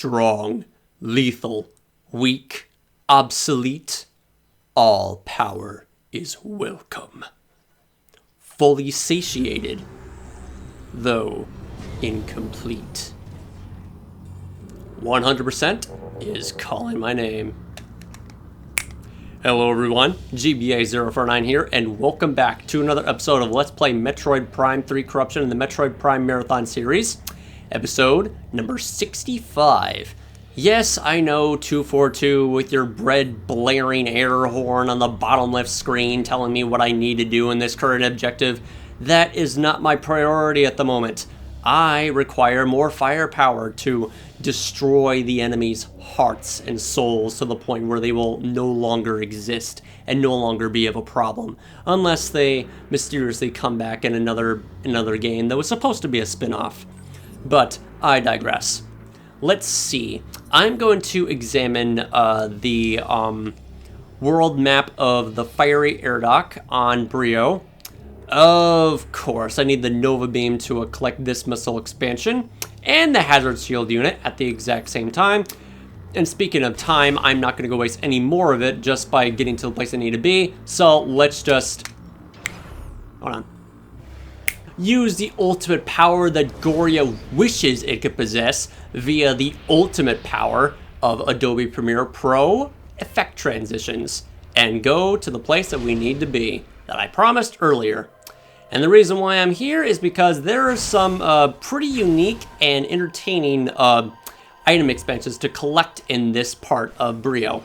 strong, lethal, weak, obsolete, all power is welcome. Fully satiated, though incomplete. 100% is calling my name. Hello everyone, GBA049 here, and welcome back to another episode of Let's Play Metroid Prime 3 Corruption in the Metroid Prime Marathon series, episode number 65. Yes, I know, 242 with your bread blaring air horn on the bottom left screen telling me what I need to do in this current objective. That is not my priority at the moment. I require more firepower to destroy the enemy's hearts and souls to the point where they will no longer exist and no longer be of a problem, unless they mysteriously come back in another game that was supposed to be a spin-off. But I digress. Let's see. I'm going to examine the world map of the Fiery Air Dock on Brio. Of course, I need the Nova Beam to collect this missile expansion and the Hazard Shield unit at the exact same time. And speaking of time, I'm not going to go waste any more of it just by getting to the place I need to be. So let's just... hold on. Use the ultimate power that Goria wishes it could possess via the ultimate power of Adobe Premiere Pro effect transitions and go to the place that we need to be that I promised earlier. And the reason why I'm here is because there are some pretty unique and entertaining item expansions to collect in this part of Brio.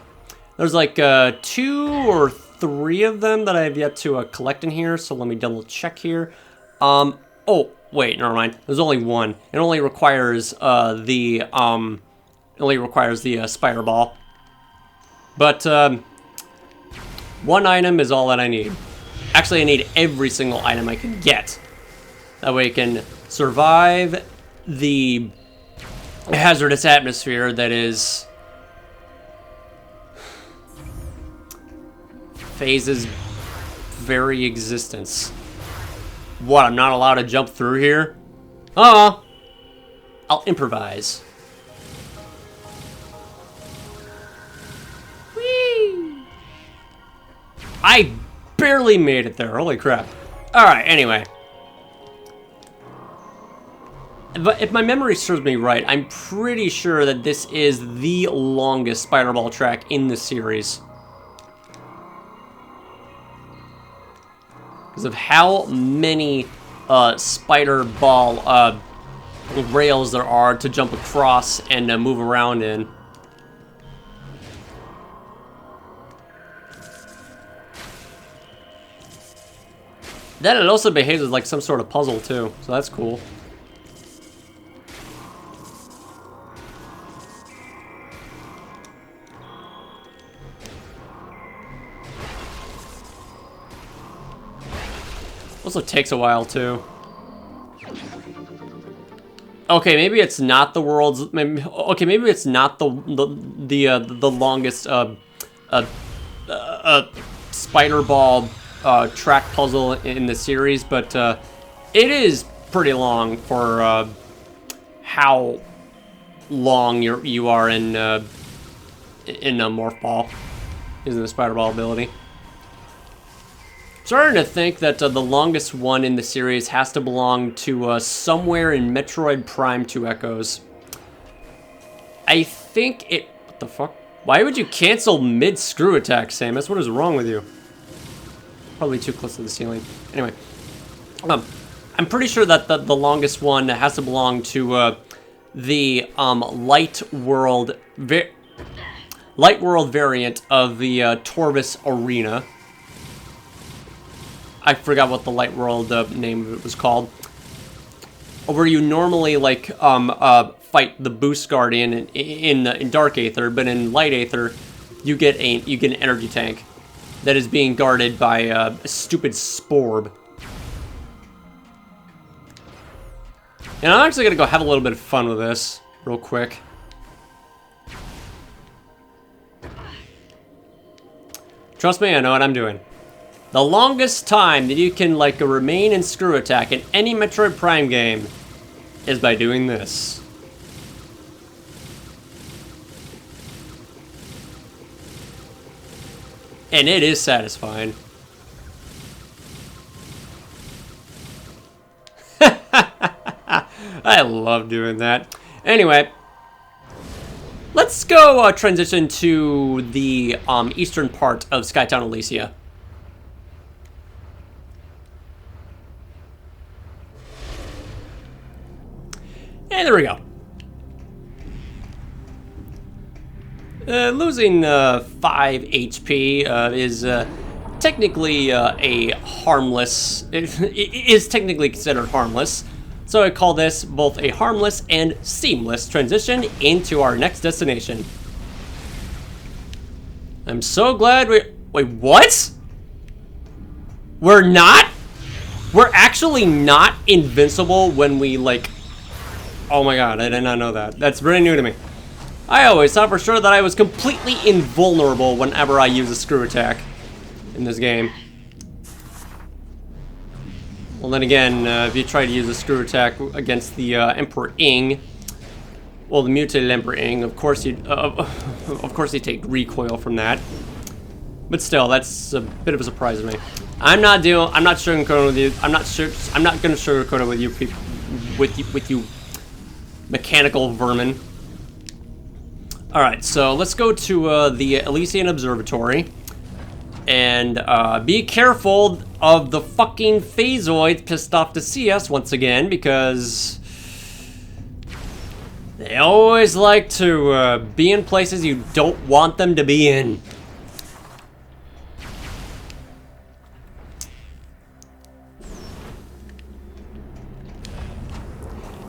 There's like 2 or 3 of them that I have yet to collect in here, so let me double check here. Oh, wait, never mind. There's only one. It only requires the spider ball. But one item is all that I need. Actually, I need every single item I can get. That way I can survive the hazardous atmosphere that is Phase's very existence. What, I'm not allowed to jump through here? I'll improvise. Whee! I barely made it there, holy crap. Alright, anyway. But if my memory serves me right, I'm pretty sure that this is the longest spider ball track in the series. Because of how many spider ball rails there are to jump across and move around in. Then it also behaves as like some sort of puzzle too, so that's cool. Also takes a while too. Okay, maybe it's not the world's. Maybe it's not the longest spider ball track puzzle in the series, but it is pretty long for how long you are in a morph ball using the spider ball ability. Starting to think that the longest one in the series has to belong to somewhere in Metroid Prime 2 Echoes. I think it... what the fuck? Why would you cancel mid-screw attack, Samus? What is wrong with you? Probably too close to the ceiling. Anyway. I'm pretty sure that the longest one has to belong to the light world variant of the Torvis Arena. I forgot what the light world name of it was called. Where you normally like fight the Boost Guardian in Dark Aether, but in Light Aether you get an energy tank that is being guarded by a stupid Sporb. And I'm actually gonna go have a little bit of fun with this real quick. Trust me, I know what I'm doing. The longest time that you can like remain in screw attack in any Metroid Prime game is by doing this. And it is satisfying. I love doing that. Anyway, let's go transition to the eastern part of Skytown Elysia. And there we go. Losing 5 HP is technically a harmless. It is technically considered harmless. So I call this both a harmless and seamless transition into our next destination. I'm so glad we... Wait, what? We're not? We're actually not invincible when we, like... Oh my god, I did not know that. That's very new to me. I always thought for sure that I was completely invulnerable whenever I use a screw attack in this game. Well, then again, if you try to use a screw attack against the Emperor Ing, well, the mutated Emperor Ing, of course you take recoil from that. But still, that's a bit of a surprise to me. I'm not sugarcoating with you. I'm not going to sugarcoat it with you, with you mechanical vermin. All right, so let's go to the Elysian Observatory. And be careful of the fucking phasoids pissed off to see us once again, because they always like to be in places you don't want them to be in.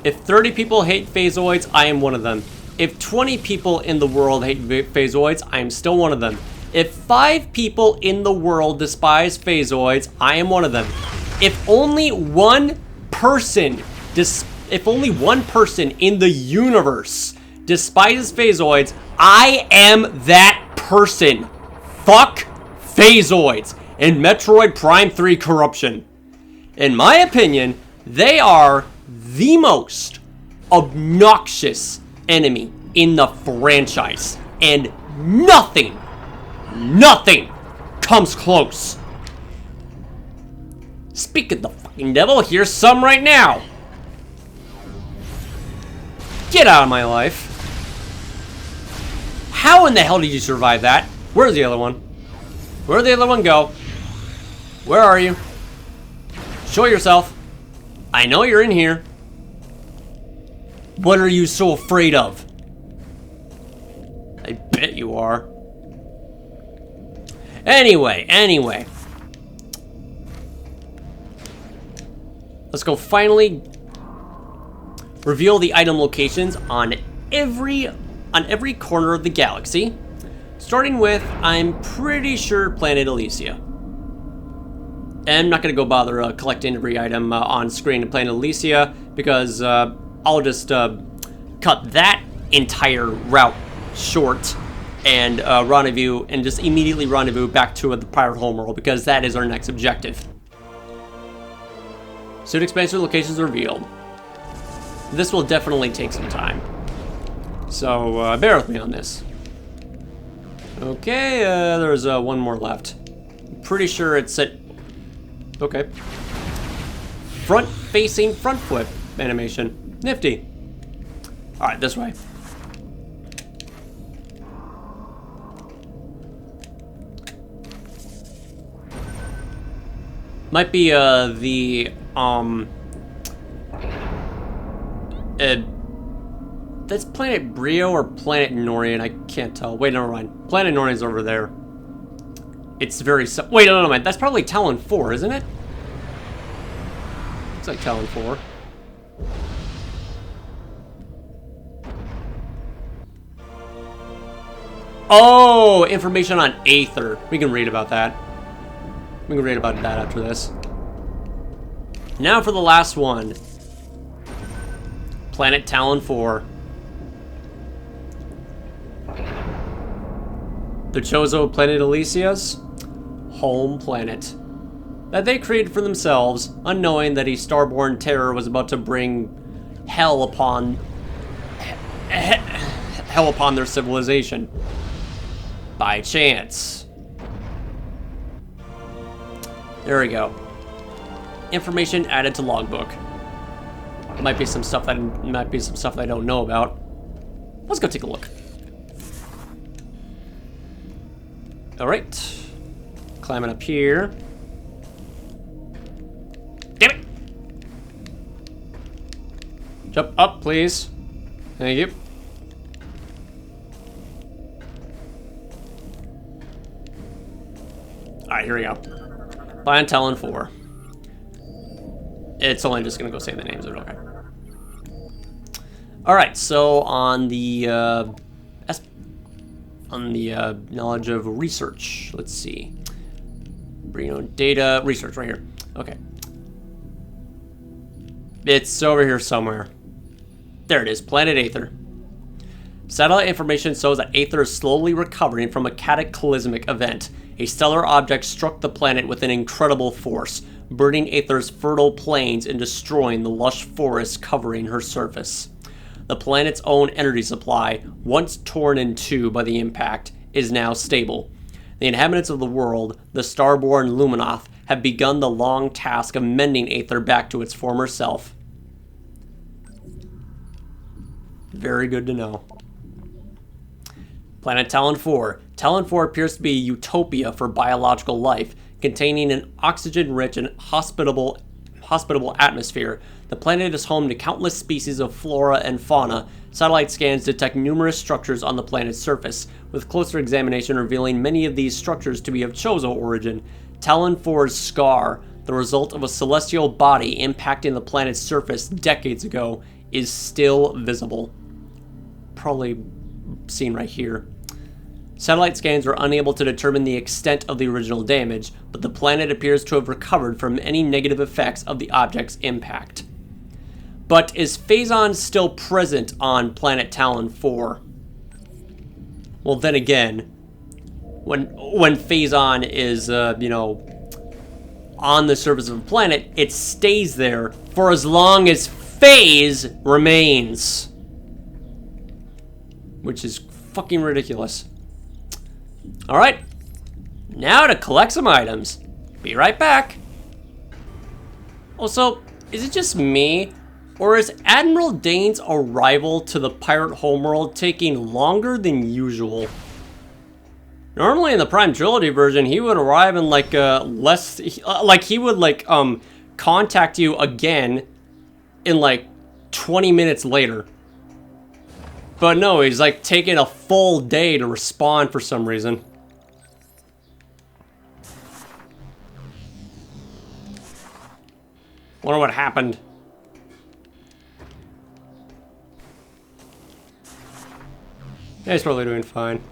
If 30 people hate phasoids, I am one of them. If 20 people in the world hate phasoids, I am still one of them. If 5 people in the world despise phasoids, I am one of them. If only one person in the universe despises phasoids, I am that person. Fuck phasoids in Metroid Prime 3 Corruption. In my opinion, they are the most obnoxious enemy in the franchise, and nothing comes close. Speak of the fucking devil, here's some right now. Get out of my life. How in the hell did you survive that? Where's the other one? Where'd the other one go? Where are you? Show yourself. I know you're in here. What are you so afraid of? I bet you are. Anyway. Let's go finally reveal the item locations on every corner of the galaxy. Starting with, I'm pretty sure, Planet Elysia. And I'm not gonna go bother collecting every item on screen in Planet Elysia, because I'll just cut that entire route short and rendezvous, and just immediately rendezvous back to the pirate homeworld, because that is our next objective. Suit expansion locations revealed. This will definitely take some time, so bear with me on this. Okay, there's one more left. I'm pretty sure it's at... Okay. Front-facing front flip animation. Nifty. Alright, this way. Might be that's Planet Brio or Planet Norian, I can't tell. Wait, never mind. Planet Norian's over there. It's very wait, no, man. That's probably Talon 4, isn't it? Looks like Talon 4. Oh, information on Aether. We can read about that. We can read about that after this. Now for the last one. Planet Talon 4. The Chozo Planet Elysia's home planet that they created for themselves, unknowing that a starborn terror was about to bring hell upon their civilization. By chance. There we go. Information added to logbook. Might be some stuff that I don't know about. Let's go take a look. All right. Climbing up here. Damn it! Jump up, please. Thank you. Alright, here we go. Find Talon 4. It's only just gonna go say the names of it, okay. Alright, so on the knowledge of research, let's see. Bring on data, research right here. Okay. It's over here somewhere. There it is, Planet Aether. Satellite information shows that Aether is slowly recovering from a cataclysmic event. A stellar object struck the planet with an incredible force, burning Aether's fertile plains and destroying the lush forests covering her surface. The planet's own energy supply, once torn in two by the impact, is now stable. The inhabitants of the world, the starborn Luminoth, have begun the long task of mending Aether back to its former self. Very good to know. Planet Talon 4. Talon 4 appears to be a utopia for biological life, containing an oxygen-rich and hospitable atmosphere. The planet is home to countless species of flora and fauna. Satellite scans detect numerous structures on the planet's surface, with closer examination revealing many of these structures to be of Chozo origin. Talon 4's scar, the result of a celestial body impacting the planet's surface decades ago, is still visible. Probably seen right here. Satellite scans were unable to determine the extent of the original damage, but the planet appears to have recovered from any negative effects of the object's impact. But is Phazon still present on planet Talon 4? Well, then again, when Phazon is, on the surface of the planet, it stays there for as long as phase remains. Which is fucking ridiculous. Alright, now to collect some items. Be right back. Also, is it just me, or is Admiral Dane's arrival to the pirate homeworld taking longer than usual? Normally in the Prime Trilogy version, he would arrive in like he would contact you again in like 20 minutes later. But no, he's like taking a full day to respond for some reason. Wonder what happened. Yeah, he's probably doing fine.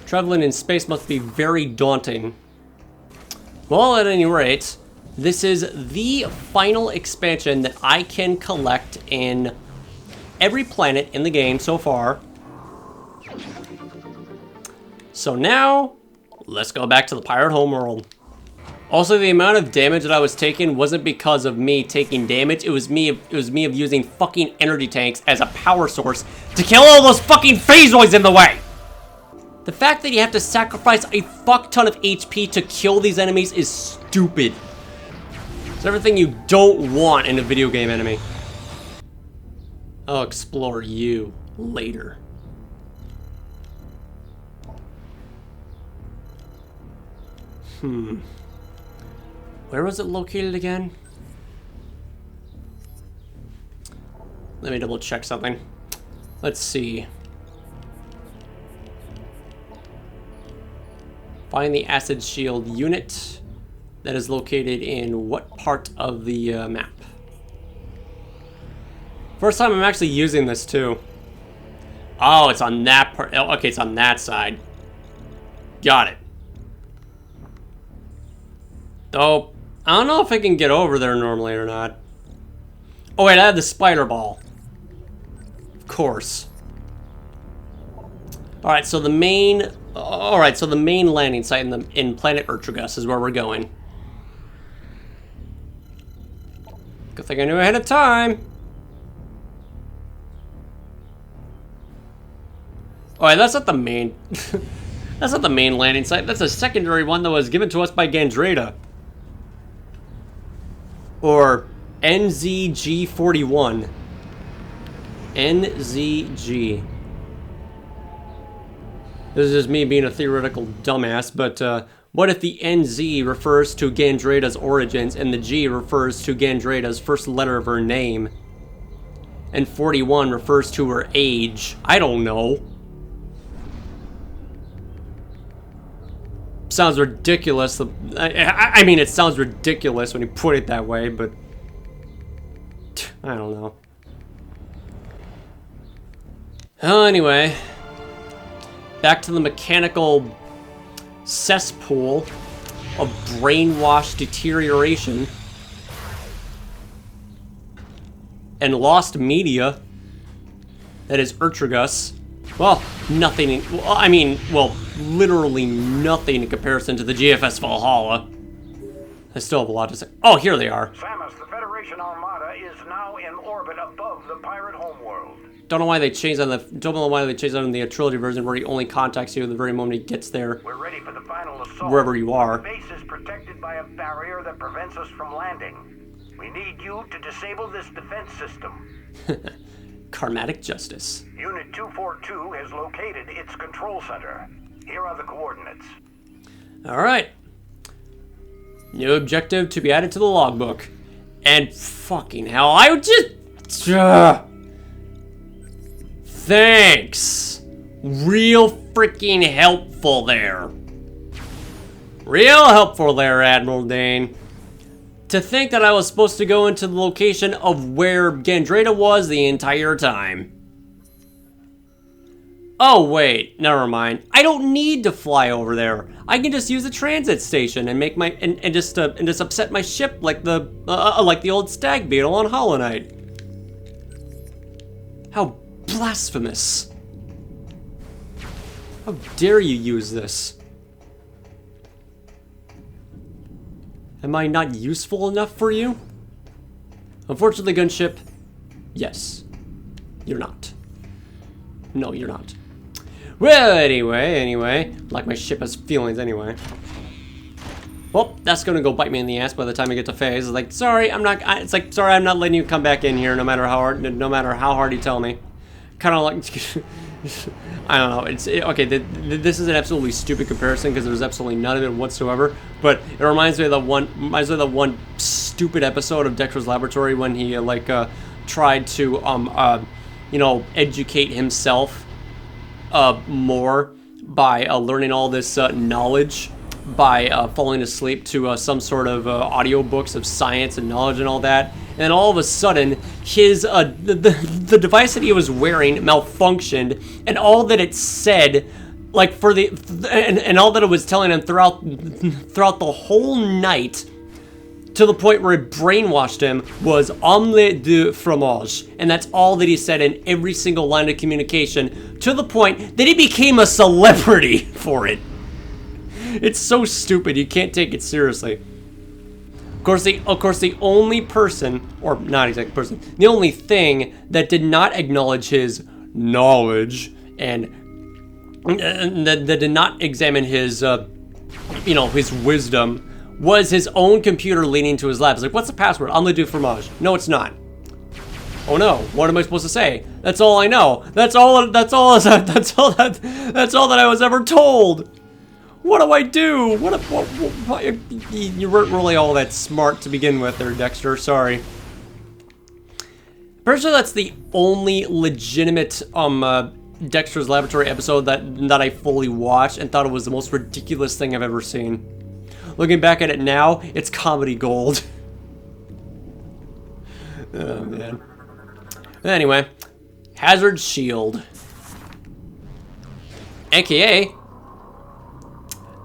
Traveling in space must be very daunting. Well, at any rate, this is the final expansion that I can collect in every planet in the game so far. So now, let's go back to the pirate homeworld. Also, the amount of damage that I was taking wasn't because of me taking damage. It was me of using fucking energy tanks as a power source to kill all those fucking phasoids in the way. The fact that you have to sacrifice a fuck ton of HP to kill these enemies is stupid. It's everything you don't want in a video game enemy. I'll explore you later. Where was it located again? Let me double check something. Let's see. Find the acid shield unit that is located in what part of the map? First time I'm actually using this too. Oh, it's on that part. Oh, okay, it's on that side. Got it. Though, I don't know if I can get over there normally or not. Oh wait, I have the spider ball. Of course. Alright, so the main landing site in Planet Urtragus is where we're going. Good thing I knew ahead of time. Alright, that's not the main That's not the main landing site. That's a secondary one that was given to us by Gandreda. Or NZG-41. NZG. This is just me being a theoretical dumbass, but what if the NZ refers to Gandreda's origins and the G refers to Gandreda's first letter of her name? And 41 refers to her age. I don't know. Sounds ridiculous. I mean, it sounds ridiculous when you put it that way, but I don't know. Oh, anyway, back to the mechanical cesspool of brainwashed deterioration and lost media that is Urtragus. Well, nothing, well, literally nothing in comparison to the GFS Valhalla. I still have a lot to say. Oh, here they are. Samus, the Federation Armada is now in orbit above the pirate homeworld. Don't know why they changed on the trilogy version where he only contacts you the very moment he gets there. We're ready for the final assault. Wherever you are. The base is protected by a barrier that prevents us from landing. We need you to disable this defense system. Karmatic justice. Unit 242 has located its control center. Here are the coordinates. Alright. New objective to be added to the logbook. And fucking hell, I would just... Thanks. Real freaking helpful there. Real helpful there, Admiral Dane. To think that I was supposed to go into the location of where Gandreda was the entire time. Oh wait, never mind. I don't need to fly over there. I can just use a transit station and make my and just upset my ship like the old stag beetle on Hollow Knight. How blasphemous! How dare you use this? Am I not useful enough for you? Unfortunately, gunship, yes. You're not. No, you're not. Well, anyway, like my ship has feelings anyway. Well, that's gonna go bite me in the ass by the time I get to phase. It's like, sorry, I'm not. It's like, sorry, I'm not letting you come back in here, no matter how hard you tell me. Kind of like, I don't know. Okay. This is an absolutely stupid comparison because there's absolutely none of it whatsoever. But it reminds me of the one stupid episode of Dexter's Laboratory when he tried to educate himself more by learning all this knowledge by falling asleep to some sort of audiobooks of science and knowledge and all that. And then all of a sudden, his the device that he was wearing malfunctioned, and all that it said, like and all that it was telling him throughout the whole night, to the point where it brainwashed him, was omelette de fromage, and that's all that he said in every single line of communication, to the point that he became a celebrity for it. It's so stupid, you can't take it seriously. Of course, the only person, or not exactly person, the only thing that did not acknowledge his knowledge and that did not examine his, his wisdom was his own computer leading to his lab. It's like, what's the password? Omelette du fromage. No, it's not. Oh no, what am I supposed to say? That's all I know. That's all that I was ever told. What do I do? What, you weren't really all that smart to begin with there, Dexter. Sorry. Pretty sure that's the only legitimate Dexter's Laboratory episode that I fully watched and thought it was the most ridiculous thing I've ever seen. Looking back at it now, it's comedy gold. Oh man. Anyway, Hazard Shield, aka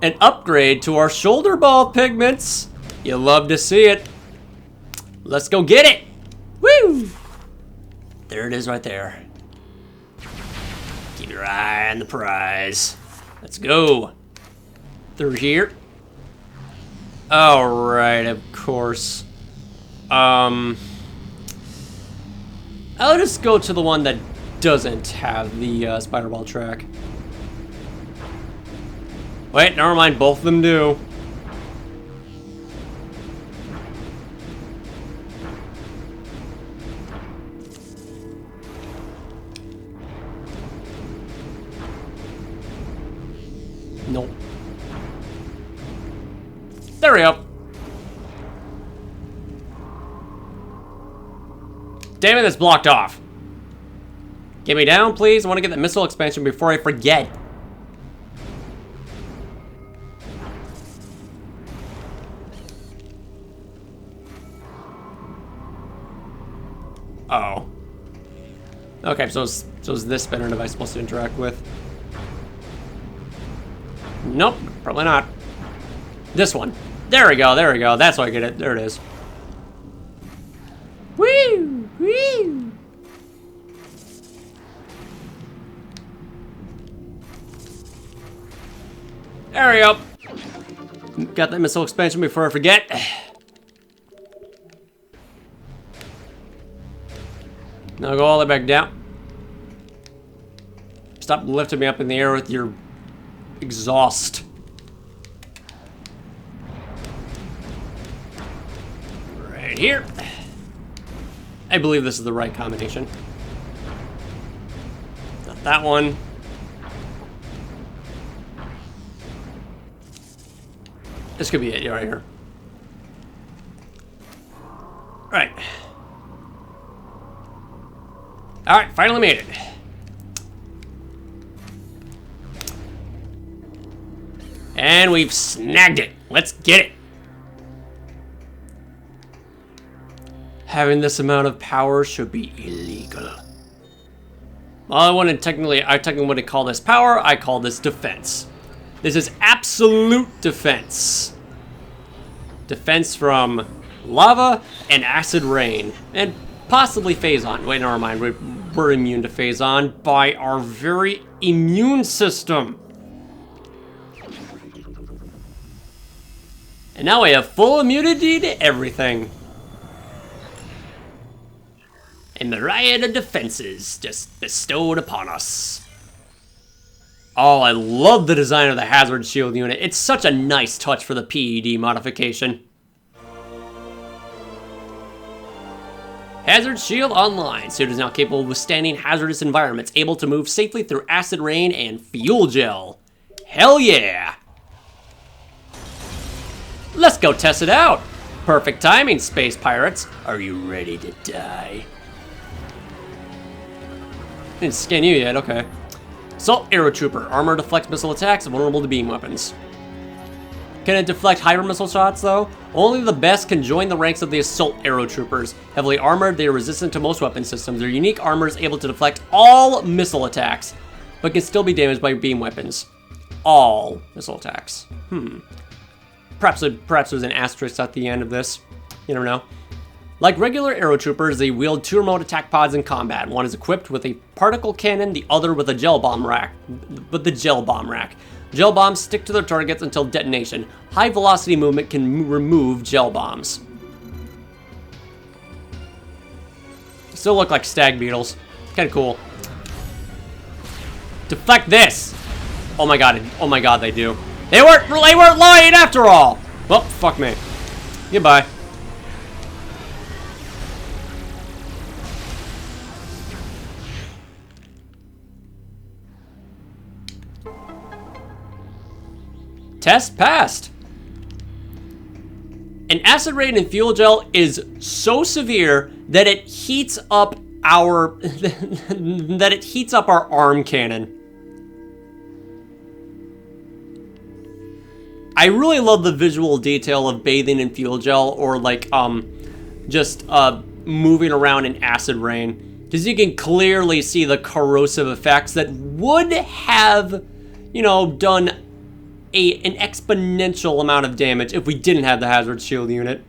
an upgrade to our shoulder ball pigments. You love to see it. Let's go get it. Woo! There it is right there. Keep your eye on the prize. Let's go. Through here. Alright, of course. I'll just go to the one that doesn't have the spider ball track. Wait, never mind. Both of them do. Nope. There we go. Damn it, that's blocked off. Get me down, please. I want to get the missile expansion before I forget. Oh. Okay, so is this spinner device supposed to interact with? Nope, probably not. This one. There we go, there we go. That's why I get it. There it is. Woo! Woo! There we go. Got that missile expansion before I forget. Now go all the way back down. Stop lifting me up in the air with your exhaust. Right here. I believe this is the right combination. Not that one. This could be it right here. Right. Alright, finally made it. And we've snagged it. Let's get it. Having this amount of power should be illegal. Well, I technically want to call this power. I call this defense. This is absolute defense. Defense from lava and acid rain. And possibly Phazon. Wait, never mind. We're immune to Phazon by our very immune system. And now we have full immunity to everything. And the riot of defenses just bestowed upon us. Oh, I love the design of the hazard shield unit. It's such a nice touch for the PED modification. Hazard shield online. Suit is now capable of withstanding hazardous environments, able to move safely through acid rain and fuel gel. Hell yeah! Let's go test it out. Perfect timing, space pirates. Are you ready to die? Didn't scan you yet, okay. Assault Arrow Trooper. Armor deflects missile attacks, vulnerable to beam weapons. Can it deflect hyper missile shots, though? Only the best can join the ranks of the Assault Arrow Troopers. Heavily armored, they are resistant to most weapon systems. Their unique armor is able to deflect all missile attacks, but can still be damaged by beam weapons. All missile attacks. Perhaps there's an asterisk at the end of this. You never know. Like regular Arrow Troopers, they wield two remote attack pods in combat. One is equipped with a particle cannon, the other with a gel bomb rack. Gel bombs stick to their targets until detonation. High velocity movement can remove gel bombs. Still look like stag beetles. Kinda cool. Deflect this! Oh my god, they do. They weren't lying after all! Well, fuck me. Goodbye. Test passed. An acid rain in fuel gel is so severe that it heats up our arm cannon. I really love the visual detail of bathing in fuel gel or like just moving around in acid rain, because you can clearly see the corrosive effects that would have, you know, done an exponential amount of damage if we didn't have the hazard shield unit.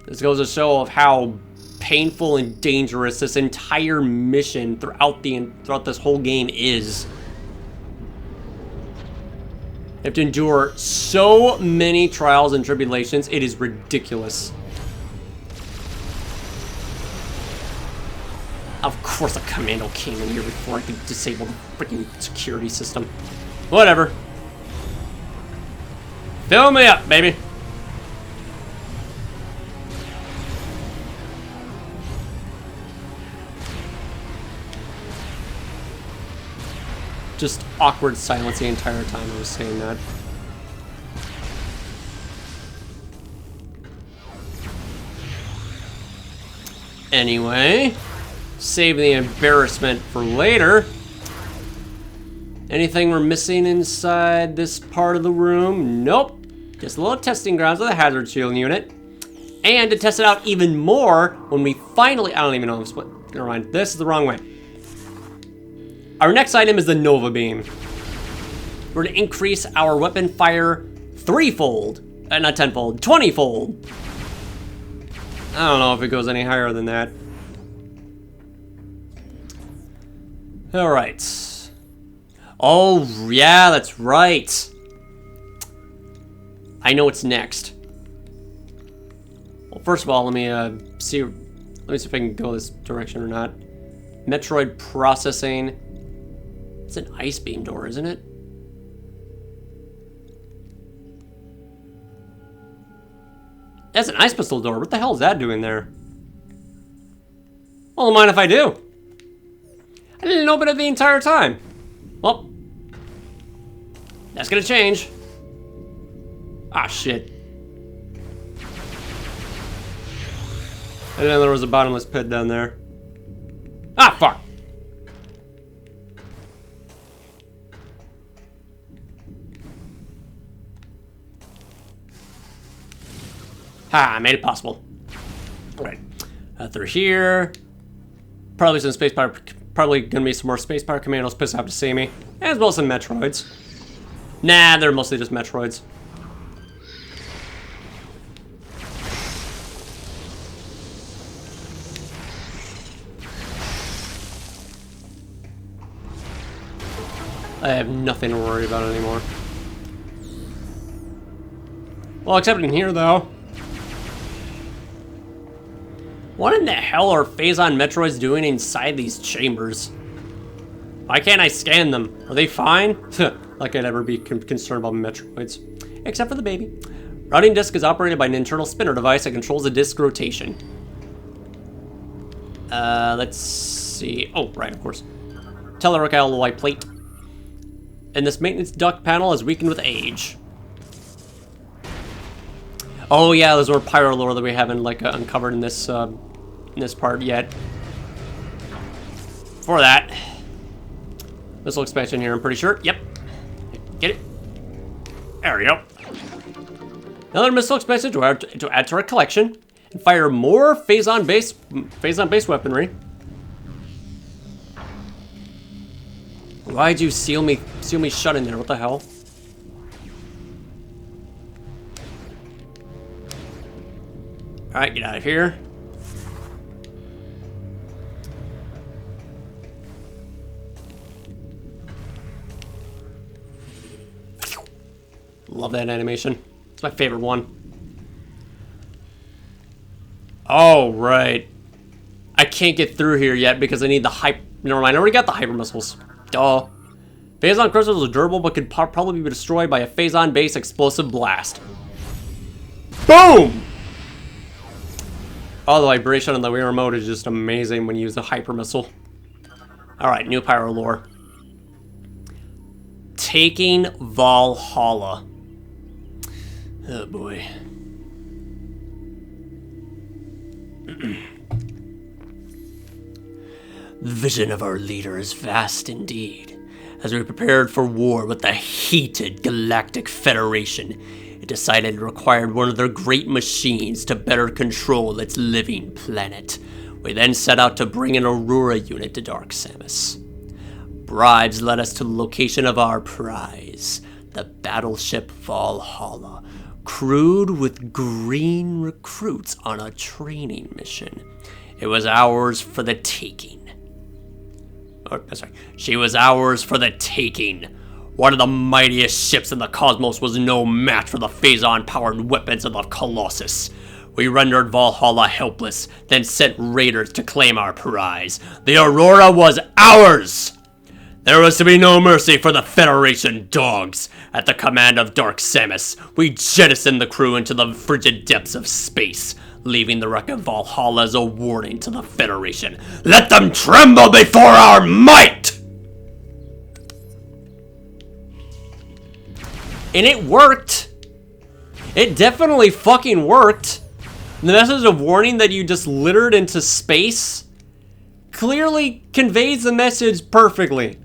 This goes to show of how painful and dangerous this entire mission throughout this whole game is. You have to endure so many trials and tribulations, it is ridiculous. Of course a commando came in here before I could disable the freaking security system. Whatever. Fill me up, baby. Just awkward silence the entire time I was saying that. Anyway, save the embarrassment for later. Anything we're missing inside this part of the room? Nope. Just a little testing grounds with a hazard shield unit. And to test it out even more, when we finally, I don't even know if it's, never mind, this is the wrong way. Our next item is the Nova Beam. We're to increase our weapon fire threefold, not tenfold, 20-fold. I don't know if it goes any higher than that. All right. Oh, yeah, that's right. I know what's next. Well, first of all, let me see if I can go this direction or not. Metroid processing. It's an ice beam door, isn't it? That's an ice pistol door. What the hell is that doing there? Well, don't mind if I do. I didn't know about it the entire time. Well, that's gonna change. Ah, shit. And then there was a bottomless pit down there. Ah, fuck. Ha, I made it possible. All right, through here. Probably some space power. Probably gonna be some more space power commandos pissed off to see me, as well as some Metroids. Nah, they're mostly just Metroids. I have nothing to worry about anymore. Well, except in here, though. What in the hell are Phazon Metroids doing inside these chambers? Why can't I scan them? Are they fine? Like I'd ever be concerned about Metroids. Except for the baby. Routing disk is operated by an internal spinner device that controls the disk rotation. Let's see. Oh, right, of course. Telluric alloy plate. And this maintenance duct panel is weakened with age. Oh yeah, those were pyro lore that we haven't like uncovered in this part yet. For that, missile expansion here, I'm pretty sure. Yep. Get it. There we go. Another missile expansion to add to our collection and fire more phazon-based weaponry. Why'd you seal me shut in there? What the hell? Alright, get out of here. Love that animation. It's my favorite one. Oh, right. I can't get through here yet because I need the never mind, I already got the hyper missiles. Duh. Phazon crystals are durable but could probably be destroyed by a phazon-based explosive blast. Boom! Oh, the vibration on the Wii remote is just amazing when you use a hyper missile. Alright, new pyro lore. Taking Valhalla. Oh boy. The vision of our leader is vast indeed. As we prepared for war with the heated Galactic Federation, it decided it required one of their great machines to better control its living planet. We then set out to bring an Aurora unit to Dark Samus. Bribes led us to the location of our prize, the battleship Valhalla, crewed with green recruits on a training mission. It was ours for the taking. She was ours for the taking. One of the mightiest ships in the cosmos was no match for the phazon-powered weapons of the Colossus. We rendered Valhalla helpless, then sent raiders to claim our prize. The Aurora was ours! There was to be no mercy for the Federation dogs. At the command of Dark Samus, we jettisoned the crew into the frigid depths of space, leaving the wreck of Valhalla as a warning to the Federation. Let them tremble before our might! And it worked. It definitely fucking worked. The message of warning that you just littered into space clearly conveys the message perfectly.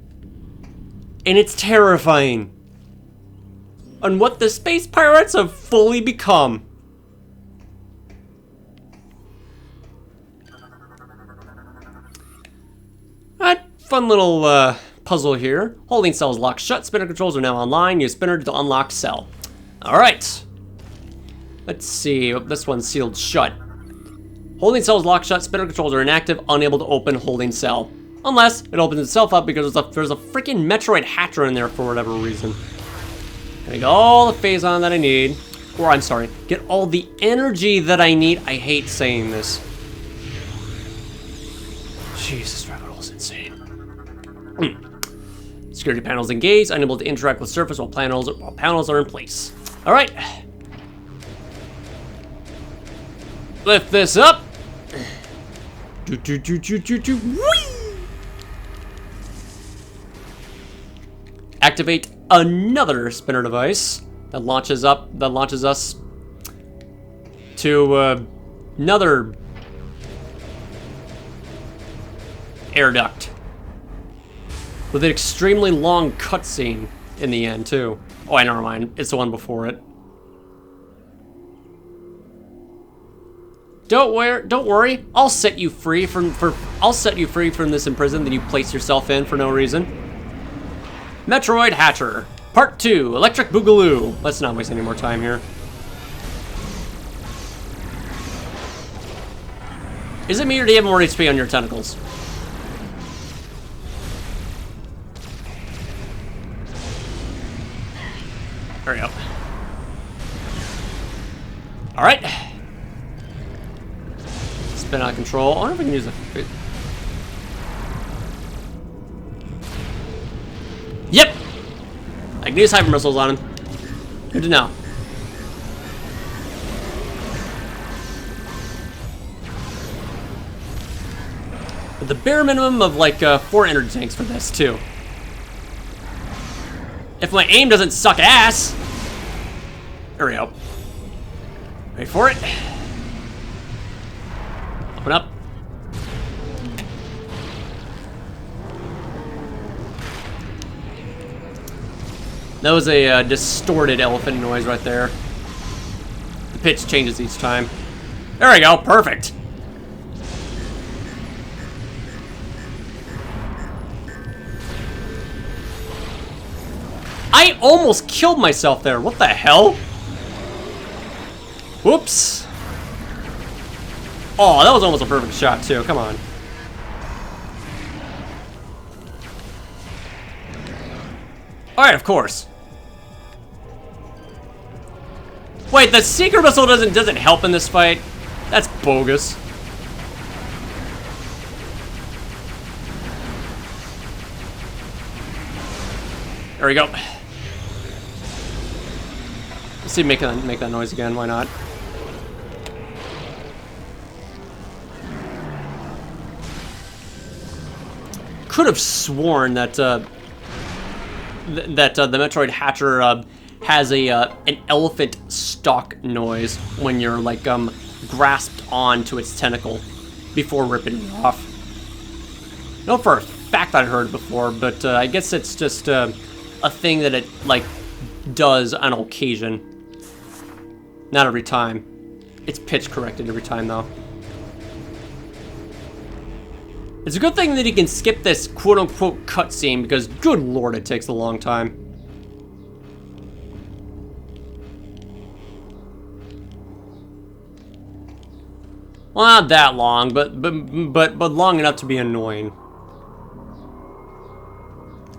And it's terrifying. And what the space pirates have fully become. Alright, fun little puzzle here. Holding cell is locked shut. Spinner controls are now online. Use spinner to unlock cell. Alright. Let's see. Oh, this one's sealed shut. Holding cell is locked shut. Spinner controls are inactive. Unable to open holding cell. Unless it opens itself up because there's a freaking Metroid hatcher in there for whatever reason. Gonna get all the phase on that I need. Or I'm sorry, get all the energy that I need. I hate saying this. Jesus, rabbit hole's insane. Security panels engaged. Unable to interact with surface while panels are in place. Alright. Lift this up. Whee! Activate another spinner device that launches us to another air duct with an extremely long cutscene in the end too. Oh, never mind. It's the one before it. Don't worry. I'll set you free from this imprisonment that you place yourself in for no reason. Metroid Hatcher, Part 2, Electric Boogaloo. Let's not waste any more time here. Is it me or do you have more HP on your tentacles? There we go. Alright. Spin out of control. I wonder if I can use a... Yep! I can use hyper missiles on him. Good to know. But the bare minimum of like 4 energy tanks for this too. If my aim doesn't suck ass. There we go. Wait for it. Open up. That was a distorted elephant noise right there. The pitch changes each time. There we go, perfect. I almost killed myself there. What the hell? Whoops. Oh, that was almost a perfect shot too. Come on. All right, of course. Wait, the secret missile doesn't help in this fight? That's bogus. There we go. Let's see, make that noise again. Why not? Could have sworn that the Metroid Hatcher has an elephant stalk noise when you're like grasped onto its tentacle before ripping it off. No, for a fact I'd heard before, but I guess it's just a thing that it like does on occasion. Not every time. It's pitch corrected every time though. It's a good thing that you can skip this quote-unquote cutscene because, good lord, it takes a long time. Well, not that long, but long enough to be annoying.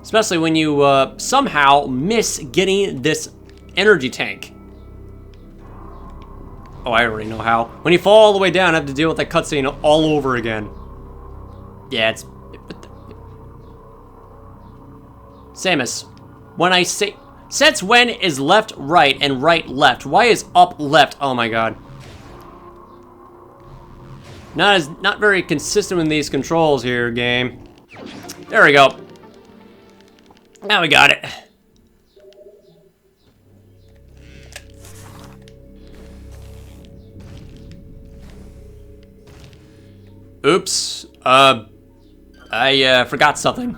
Especially when you somehow miss getting this energy tank. Oh, I already know how. When you fall all the way down, I have to deal with that cutscene all over again. Yeah, it's... Samus, when I say... Since when is left right and right left? Why is up left? Oh my god. Not very consistent with these controls here, game. There we go. Now we got it. Oops. I forgot something.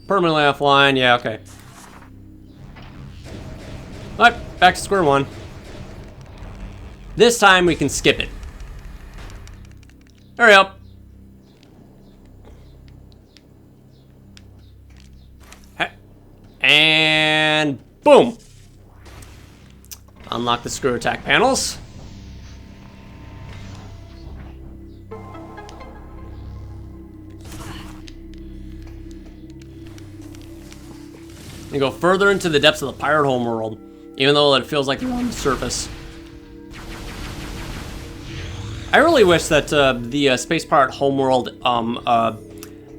Permanently offline. Yeah, okay. Alright, back to square one. This time we can skip it. Hurry up. And boom. Unlock the screw attack panels. And go further into the depths of the pirate homeworld, even though it feels like they're on the surface. I really wish that the Space Pirate Homeworld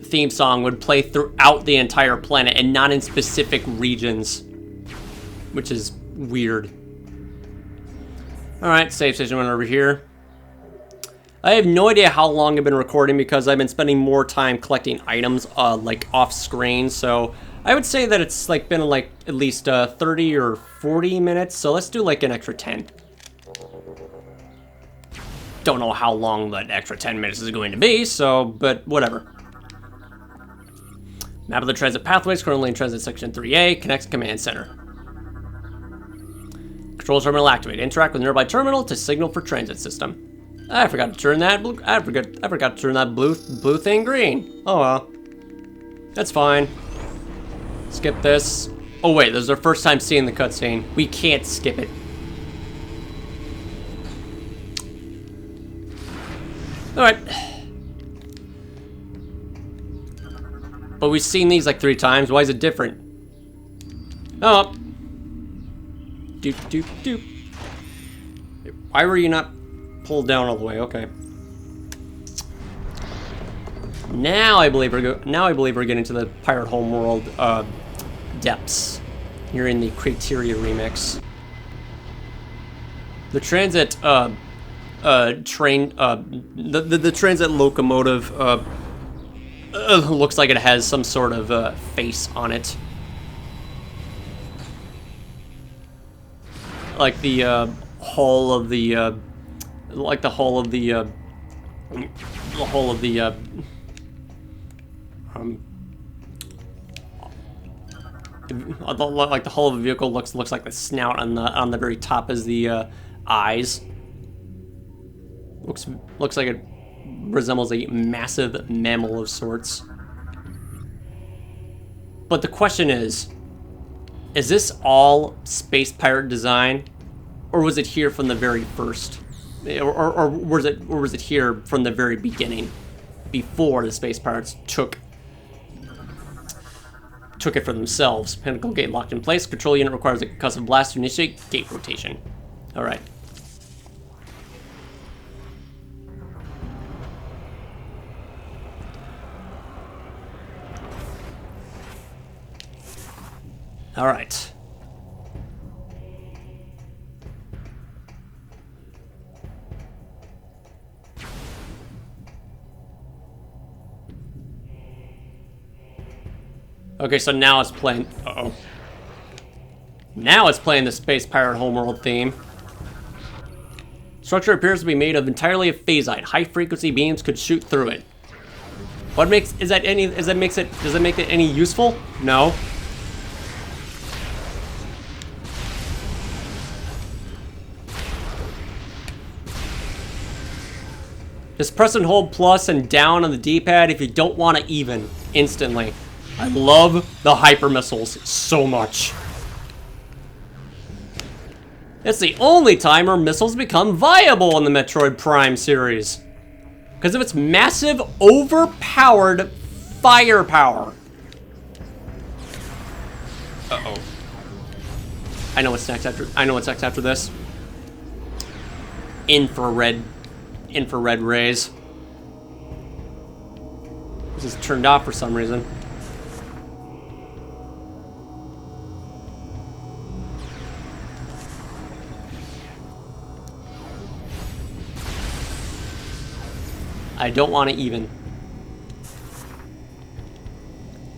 theme song would play throughout the entire planet and not in specific regions, which is weird. All right, save station went over here. I have no idea how long I've been recording because I've been spending more time collecting items like off screen, so I would say that it's like been like at least 30 or 40 minutes, so let's do like an extra 10. Don't know how long that extra 10 minutes is going to be, so, but whatever. Map of the transit pathways, currently in transit section 3A, connects command center. Control terminal activate. Interact with nearby terminal to signal for transit system. I forgot to turn that blue, I forgot to turn that blue thing green. Oh well. That's fine. Skip this. Oh wait, this is our first time seeing the cutscene. We can't skip it. Alright. But we've seen these like 3 times. Why is it different? Oh. Doop, doop, doop. Why were you not pulled down all the way? Okay. Now I believe we're getting to the Pirate Homeworld depths. Here in the Criteria remix. The transit train, the transit locomotive looks like it has some sort of face on it, like the hull of the like the hull of the like the hull of a vehicle looks like the snout on the very top is the eyes. Looks like it resembles a massive mammal of sorts. But the question is this all Space Pirate design, or was it here from the very first, or was it here from the very beginning, before the Space Pirates took it for themselves? Pinnacle gate locked in place. Control unit requires a concussive blast to initiate gate rotation. All right. All right. Okay, so now it's playing. Uh-oh. Now it's playing the Space Pirate Homeworld theme. Structure appears to be made of entirely of phasite. High frequency beams could shoot through it. What makes does it make it any useful? No. Just press and hold plus and down on the D-pad if you don't want to even instantly. I love the hyper missiles so much. It's the only time our missiles become viable in the Metroid Prime series. Because of its massive, overpowered firepower. Uh-oh. I know what's next after this. infrared rays. This is turned off for some reason. I don't want to even.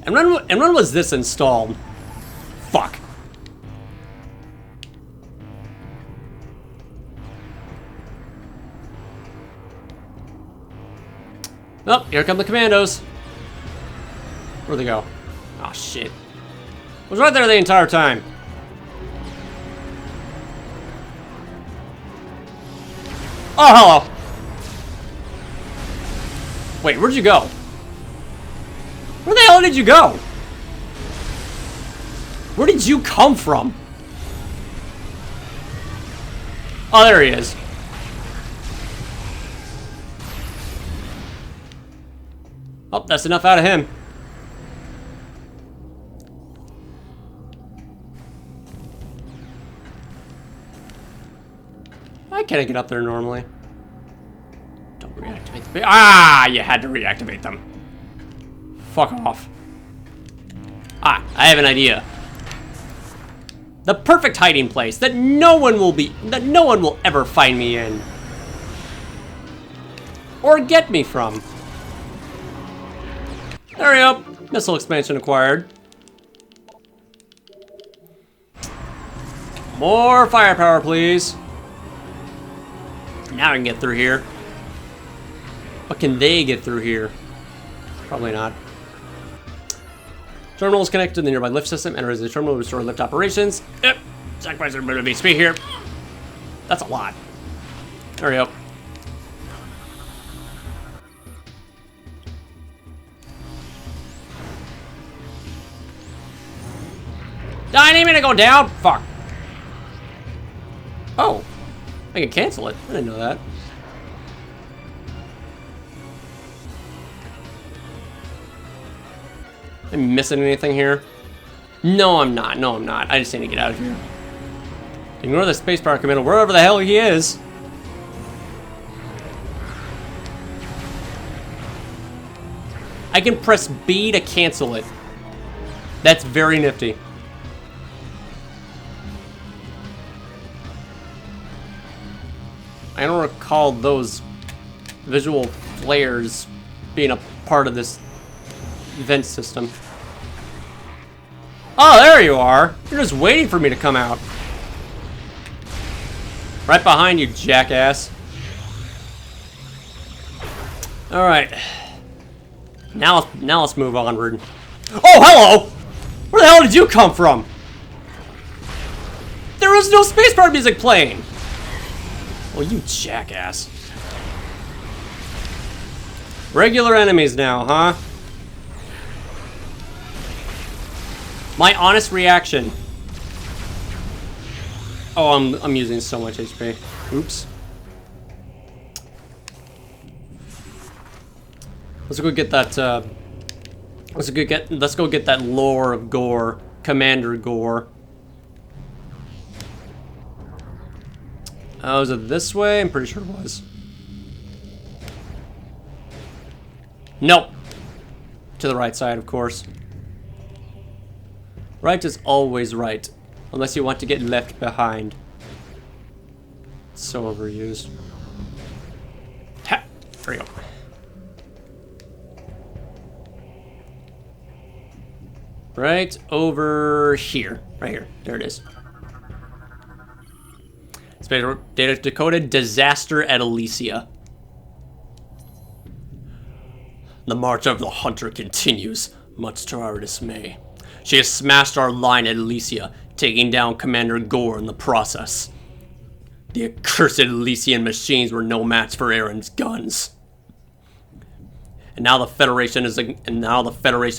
And when was this installed? Fuck. Oh, here come the commandos. Where'd they go? Oh shit. I was right there the entire time. Oh, hello. Wait, where'd you go? Where the hell did you go? Where did you come from? Oh, there he is. Oh, that's enough out of him. Why can't I get up there normally? Don't reactivate the... Ah, you had to reactivate them. Fuck off. Ah, I have an idea. The perfect hiding place that no one will ever find me in. Or get me from. There we go. Missile expansion acquired. More firepower, please. Now I can get through here. But can they get through here? Probably not. Terminal is connected to the nearby lift system. Enters the terminal to restore lift operations. Yep. Sacrifice a bit of HP here. That's a lot. There we go. I didn't mean to go down. Fuck. Oh. I can cancel it. I didn't know that. Am I missing anything here? No, I'm not. No, I'm not. I just need to get out of here. Ignore the spacebar commando wherever the hell he is. I can press B to cancel it. That's very nifty. I don't recall those visual flares being a part of this event system. Oh, there you are. You're just waiting for me to come out. Right behind you, jackass. All right. Now let's move onward. Oh, hello! Where the hell did you come from? There was no spacebar music playing. Well, you jackass. Regular enemies now, huh? My honest reaction. Oh, I'm using so much HP. Oops. Let's go get that. Let's go get that lore of Gore, Commander Gore. Oh, is it this way? I'm pretty sure it was. Nope. To the right side, of course. Right is always right. Unless you want to get left behind. It's so overused. Ha! There we go. Right over here. Right here. There it is. Space data decoded. Disaster at Elysia. The march of the hunter continues, much to our dismay. She has smashed our line at Elysia, taking down Commander Gore in the process. The accursed Elysian machines were no match for Aaron's guns. And now the Federation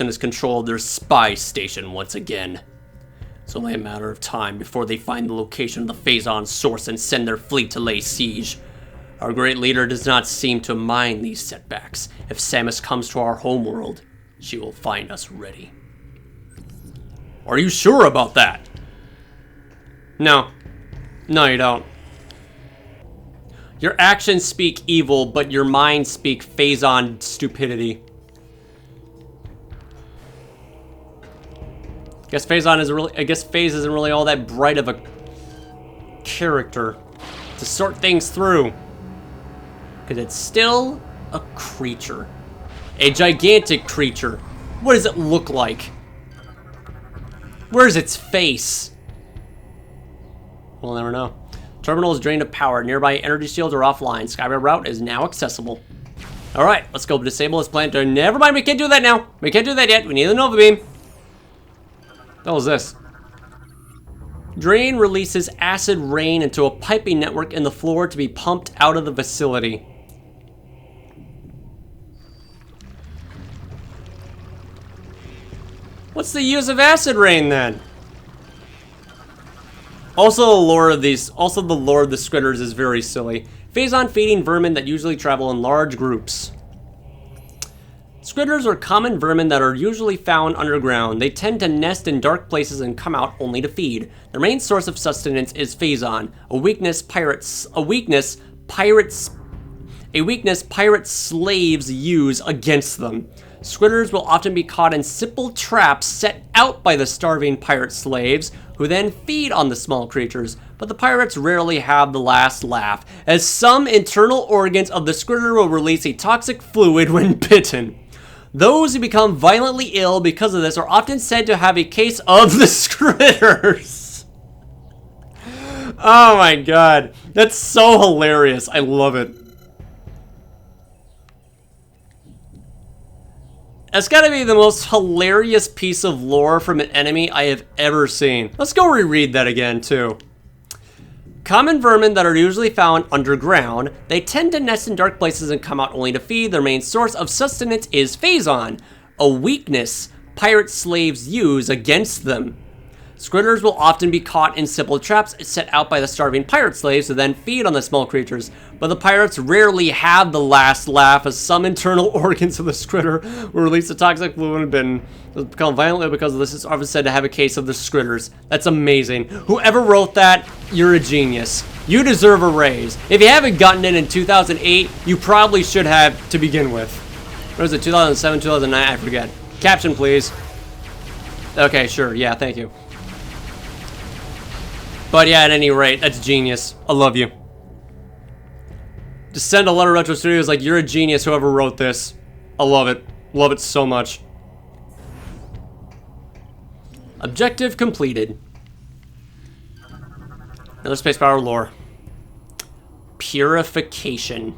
is controlled their spy station once again. It's only a matter of time before they find the location of the Phazon source and send their fleet to lay siege. Our great leader does not seem to mind these setbacks. If Samus comes to our homeworld, she will find us ready. Are you sure about that? No. No, you don't. Your actions speak evil, but your mind speak Phazon stupidity. I guess Phase isn't really all that bright of a character to sort things through. Because it's still a creature. A gigantic creature. What does it look like? Where's its face? We'll never know. Terminal is drained of power. Nearby energy shields are offline. Skyway route is now accessible. Alright, let's go disable this plant. Never mind, we can't do that now. We can't do that yet. We need the Nova Beam. What was this? Drain releases acid rain into a piping network in the floor to be pumped out of the facility. What's the use of acid rain then? Also, the lore of the Squitters is very silly. Phazon feeding vermin that usually travel in large groups. Squitters are common vermin that are usually found underground. They tend to nest in dark places and come out only to feed. Their main source of sustenance is Phazon, a weakness pirate slaves use against them. Squitters will often be caught in simple traps set out by the starving pirate slaves, who then feed on the small creatures, but the pirates rarely have the last laugh, as some internal organs of the squitter will release a toxic fluid when bitten. Those who become violently ill because of this are often said to have a case of the squitters. Oh my god, that's so hilarious. I love it. That's gotta be the most hilarious piece of lore from an enemy I have ever seen. Let's go reread that again, too. Common vermin that are usually found underground. They tend to nest in dark places and come out only to feed. Their main source of sustenance is Phazon, a weakness pirate slaves use against them. Squitters will often be caught in simple traps set out by the starving pirate slaves who then feed on the small creatures, but the pirates rarely have the last laugh, as some internal organs of the squitter will release a toxic fluid and become violent because of this is often said to have a case of the squitters. That's amazing. Whoever wrote that, you're a genius. You deserve a raise. If you haven't gotten it in 2008, you probably should have to begin with. What was it, 2007, 2009? I forget. Caption, please. Okay, sure. Yeah, thank you. But yeah, at any rate, that's genius. I love you. Just send a letter to Retro Studios like, you're a genius, whoever wrote this. I love it. Love it so much. Objective completed. Another space power lore. Purification.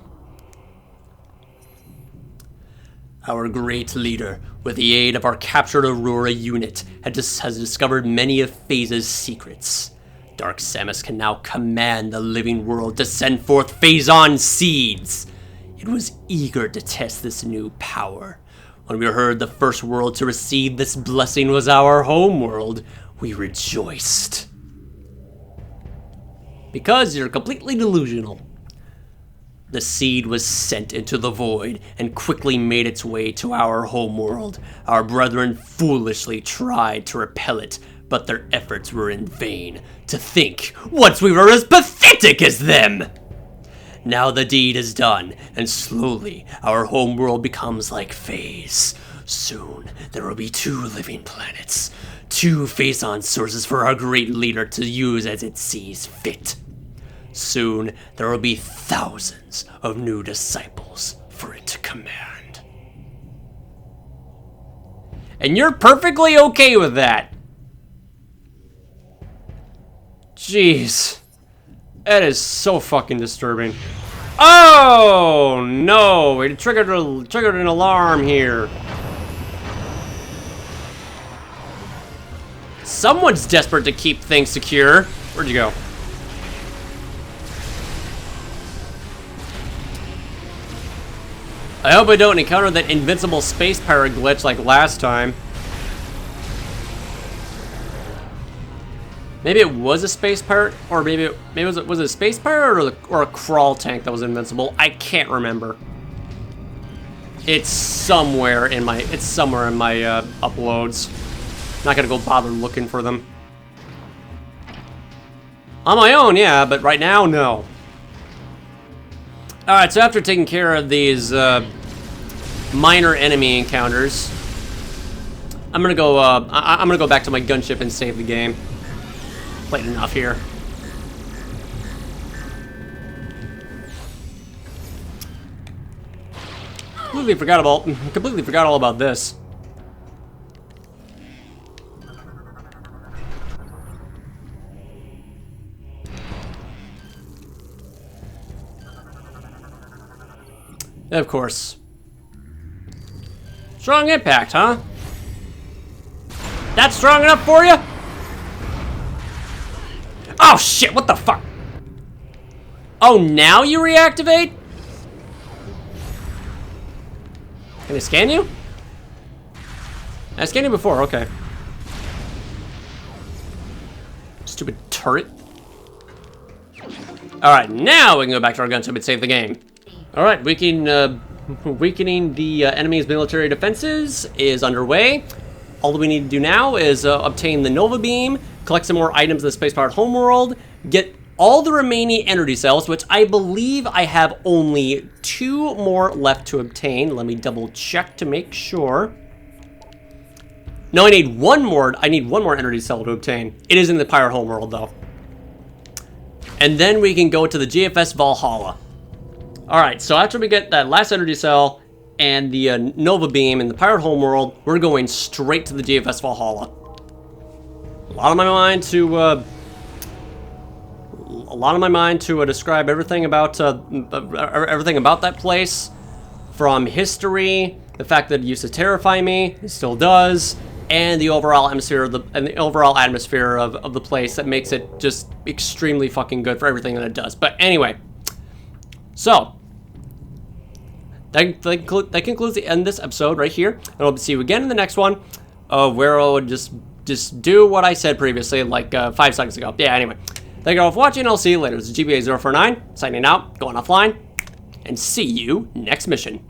Our great leader, with the aid of our captured Aurora unit, has discovered many of Phase's secrets. Dark Samus can now command the living world to send forth Phazon seeds. It was eager to test this new power. When we heard the first world to receive this blessing was our home world, we rejoiced. Because you're completely delusional. The seed was sent into the void and quickly made its way to our home world. Our brethren foolishly tried to repel it, but their efforts were in vain. To think, once we were as pathetic as them! Now the deed is done, and slowly our homeworld becomes like Phase. Soon there will be 2 living planets, 2 Phazon sources for our great leader to use as it sees fit. Soon there will be thousands of new disciples for it to command. And you're perfectly okay with that. Jeez. That is so fucking disturbing. Oh no! We triggered an alarm here. Someone's desperate to keep things secure. Where'd you go? I hope I don't encounter that invincible space pirate glitch like last time. Maybe it was a space pirate, or maybe it was it a space pirate or a crawl tank that was invincible. I can't remember. It's somewhere in my uploads. Not gonna go bother looking for them. On my own, yeah, but right now, no. Alright, so after taking care of these minor enemy encounters, I'm gonna go I'm gonna go back to my gunship and save the game. Played enough here. Completely forgot all about this. Of course. Strong impact, huh? That's strong enough for you? Oh shit, what the fuck? Oh, now you reactivate? Can I scan you? I scanned you before, okay. Stupid turret. Alright, now we can go back to our gunship and save the game. Alright, weakening the enemy's military defenses is underway. All that we need to do now is obtain the Nova Beam, collect some more items in the space-powered homeworld, get all the remaining energy cells, which I believe I have only 2 more left to obtain. Let me double check to make sure. No, I need one more energy cell to obtain. It is in the Pirate homeworld, though. And then we can go to the GFS Valhalla. Alright, so after we get that last energy cell and the Nova Beam in the Pirate homeworld, we're going straight to the GFS Valhalla. A lot on my mind to describe everything about that place, from history, the fact that it used to terrify me, it still does, and the overall atmosphere of the place that makes it just extremely fucking good for everything that it does. But anyway, so that concludes the end of this episode right here, and I'll see you again in the next one, where I'll just do what I said previously, like 5 seconds ago. Yeah, anyway. Thank you all for watching, I'll see you later. This is GBA049, signing out, going offline, and see you next mission.